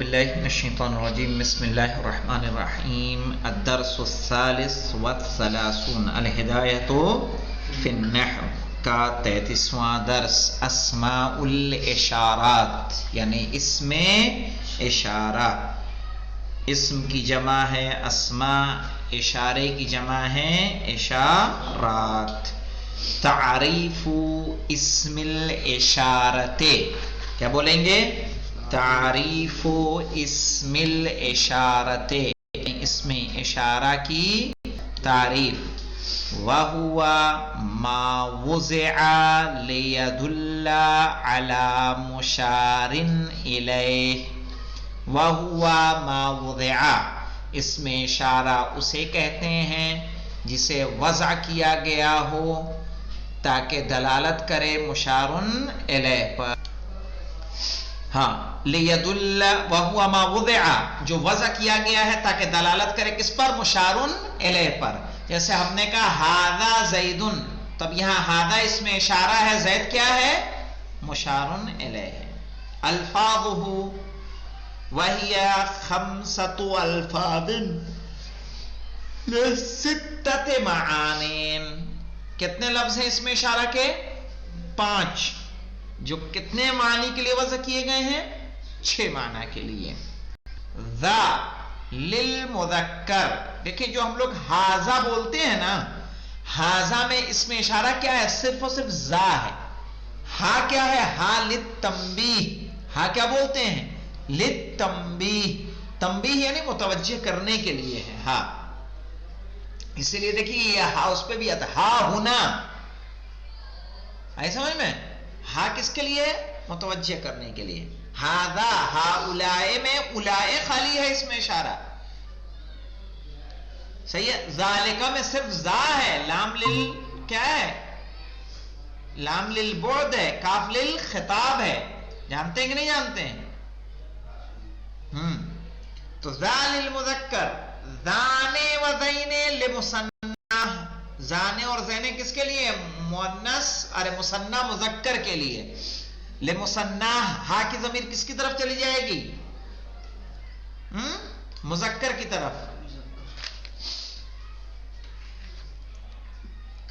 باللہ من الشیطان الرجیم بسم اللہ الرحمن الرحیم الدرس الثالث والثلاثون الہدایۃ فی النحو کا 33واں درس اسماء الاشارات یعنی اسم اشارہ. اسم کی جمع ہے اسماء، اشارے کی جمع ہے اشارات. تعریف اسم الاشارت، کیا بولیں گے؟ تعریف اسم الاشارت، اسم اشارہ کی تعریف. وَهُوَ مَا وُضِعَ لِيَدُلَّ عَلَى مُشَارٍ إِلَيْهِ. وَهُوَ مَا وُضِعَ، اسم اشارہ اسے کہتے ہیں جسے وضع کیا گیا ہو تاکہ دلالت کرے مشارن الیہ پر. ہاں، لیدل وہو ما وضع، جو وضع کیا گیا ہے تاکہ دلالت کرے کس پر؟ مشارن الیہ پر. جیسے ہم نے کہا ھذا زید، تب یہاں ھذا اس میں اشارہ ہے، زید کیا ہے؟ مشارن الیہ ہے. الفاظہ وہی 5 الفاظ لستۃ معانین، کتنے لفظ ہیں اس میں اشارہ کے؟ 5، جو کتنے معنی کے لیے وضع کیے گئے ہیں؟ 6 معنی کے لیے. ذا للمذکر، دیکھیں جو ہم لوگ ھذا بولتے ہیں نا، ھذا میں اس میں اشارہ کیا ہے؟ صرف اور صرف ذا ہے. ہا کیا ہے؟ ہا للتنبیہ. ہا کیا بولتے ہیں؟ للتنبیہ. تنبیہ یعنی متوجہ کرنے کے لیے ہے ہا. اسی لیے دیکھیے یہ ہا اس پہ بھی آتا، ہا ہونا، آئے سمجھ میں؟ ہا کس کے لیے؟ متوجہ کرنے کے لیے. ھذا ہؤلاء میں اولائے خالی ہے اس میں اشارہ، صحیح ہے. ذالک میں صرف ذا ہے، لام لل کیا ہے؟ لام للبعد ہے، کاف للخطاب ہے. جانتے ہیں کہ نہیں جانتے ہیں؟ تو ذا للمذکر، ذانے و زینے لمثنى، ذانے اور زینے کس کے لیے؟ مؤنث ارے مثنی مذکر کے لیے. لمثنى، ہا کی ضمیر کس کی طرف چلی جائے گی؟ مذکر کی طرف.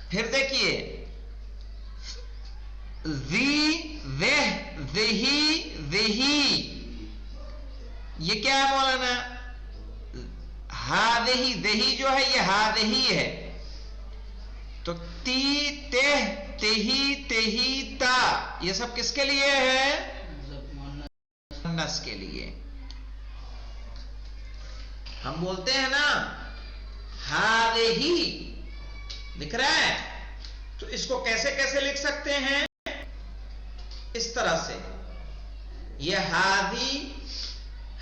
پھر دیکھیے ذی، ذہ، ذہی، ذہی، یہ کیا ہے مولانا؟ ہذہی، ذہی جو ہے یہ ہذہی ہے. تو تی، تہ، تہی، تہی، تا، یہ سب کس کے لیے ہے؟ مؤنث کے لیے. ہم بولتے ہیں نا ہذہی، دکھ رہا ہے؟ تو اس کو کیسے کیسے لکھ سکتے ہیں؟ اس طرح سے، یہ ہاذی،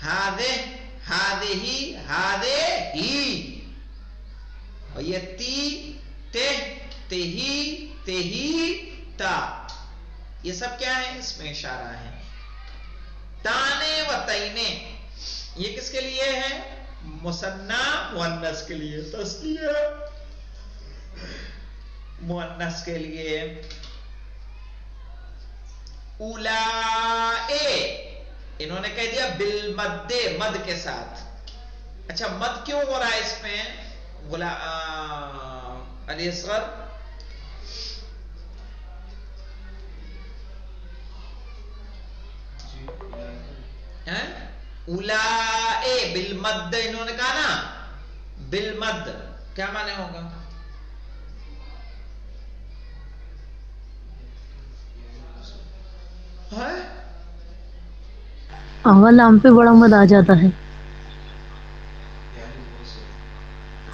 ہاذہ، ہاذہی، ہاذہی، اور یہ تی، تہ، تہی، تہی، تا، یہ سب کیا ہے؟ اس میں اشارہ ہے. تانے و تینے، یہ کس کے لیے ہے؟ مثنی مؤنث کے لیے. تسنیہ مؤنث کے لیے. اولائے، انہوں نے کہہ دیا بالمد، مد کے ساتھ. اچھا مد کیوں ہو رہا ہے اس میں؟ علی اصغر، اولائے بالمد، انہوں نے کہا نا بالمد، کیا معنی ہوگا؟ لام پہ بڑا مد آ جاتا ہے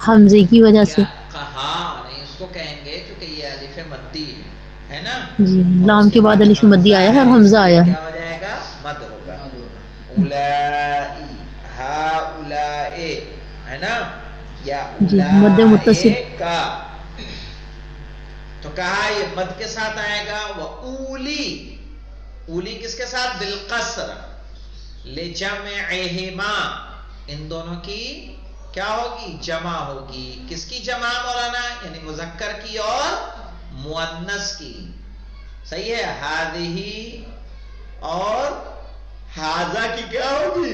حمزے کی وجہ سے. ہاں نہیں، اس کو کہیں گے کیونکہ یہ الف مدی ہے نا، جی، لام کے بعد الف مدی آیا ہے اور حمزہ آیا ہے. کیا ہو جائے گا؟ مد ہوگا. اولائی، ہؤلاء ہے نا، یا جی، مد متصل. اولائے کا. تو کہا یہ مد کے ساتھ آئے گا. وہ اولی، اولی کس کے ساتھ؟ بالقصر. لجمعہما، ان دونوں کی کیا ہوگی؟ جمع ہوگی. کس کی جمع مولانا؟ یعنی مذکر کی اور مؤنث کی. صحیح ہے. ہذہی اور ھذا کی کیا ہوگی؟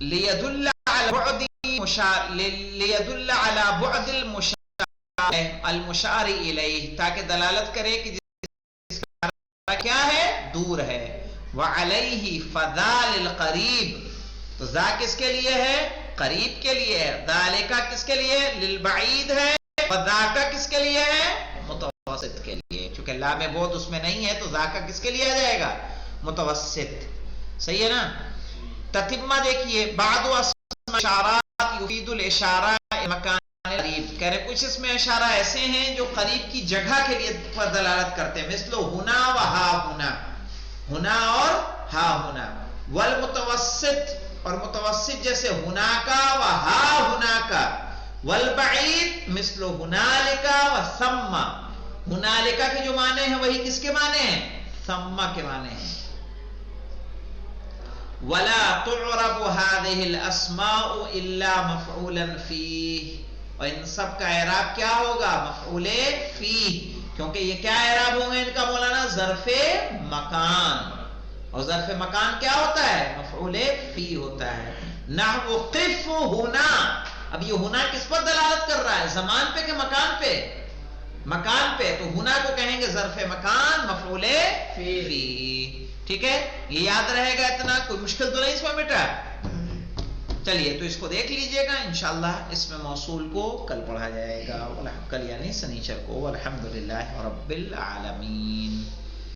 لیدل علی بعد لیدل علی بعد المشار الیہ، تاکہ دلالت کرے کہ جس کا کیا ہے، دور ہے. وعلیہ فذا للقریب، تو ذا کس کے لیے ہے، قریب کے لیے ہے. ذالکا کس کے لیے، للبعید ہے. وذاکا کس کے لیے ہے، متوسط کے لیے. چونکہ لام بعد اس میں نہیں ہے تو ذاکا کس کے لیے آ جائے گا، متوسط. صحیح ہے نا. تتمہ دیکھیے، بعض اسم اشارات یفید الاشارہ مکان قریب، کہہ رہے کچھ اس میں اشارہ ایسے ہیں جو قریب کی جگہ کے لیے پر دلالت کرتے ہیں، مثل ہنا و ہا ہنا، ہنا اور ہا ہنا. والمتوسط، اور متوسط جیسے ہنا کا و ہا ہنا کا. والبعید مثل ہنالکا و ثم، ہنالکا کے جو معنی ہیں وہی کس کے معنی ہیں، ثم کے معنی ہیں. ولا تعرب هذه الاسماء الا مفعولا فيه، اور ان سب کا اعراب کیا ہوگا، مفعول فیہ، کیونکہ یہ کیا اعراب ہوں گے ان کا مولانا، ظرف مکان، اور ظرف مکان کیا ہوتا ہے، مفعول فیہ ہوتا ہے. نحو قف ہنا، اب یہ ہنا کس پر دلالت کر رہا ہے، زمان پہ کہ مکان پہ، مکان پہ، تو ہنا کو کہیں گے ظرف مکان مفعول فیہ. ٹھیک ہے، یہ یاد رہے گا اتنا، کوئی مشکل تو نہیں اس میں بیٹا. چلیے تو اس کو دیکھ لیجئے گا، انشاءاللہ اس میں موصول کو کل پڑھا جائے گا، کل یعنی سنیچر کو. والحمدللہ رب العالمین.